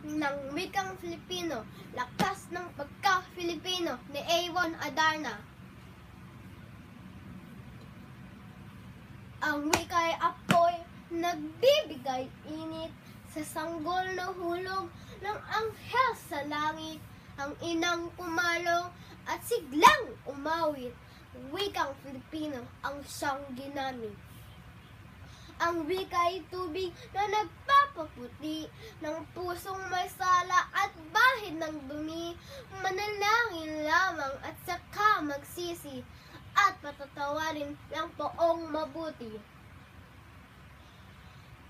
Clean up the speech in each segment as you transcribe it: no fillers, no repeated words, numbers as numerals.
ng wikang Filipino, lakas ng pagka-Filipino ni Avon Adarna. Ang wika ay apoy, nagbibigay init sa sanggol na hulog ng anghel sa langit, ang inang pumalong at siglang umawit. Wikang Filipino ang siyang ginamit. Ang wika ay tubig na nagpapaputi ng pusong may sala at bahid ng dumi. Manalangin lamang at saka magsisi at patatawarin ng poong mabuti.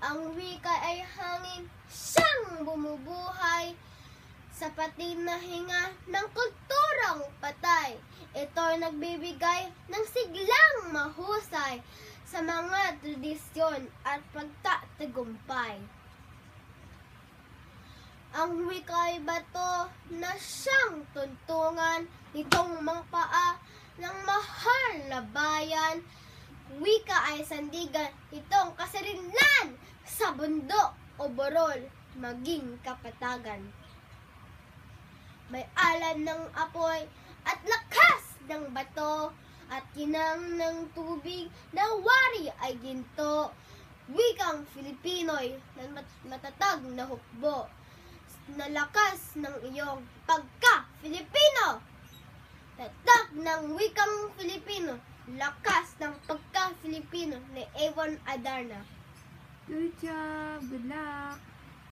Ang wika ay hangin, siyang bumubuhay sa patin na hinga ng kulturang patay. Ito ay nagbibigay ng siglang mahusay sa mga tradisyon at pagtatagumpay. Ang wika ay bato na siyang tuntungan nitong mga paa ng mahal na bayan. Wika ay sandigan nitong kasarinlan sa bundok o borol, maging kapatagan. May alam ng apoy at lakas ng bato, at kinang ng tubig na wari ay ginto. Wikang Filipino'y matatag na hukbo na lakas ng iyong pagka-Filipino. Tatak ng wikang Filipino, lakas ng pagka-Filipino ni Avon Adarna. Good job! Good luck!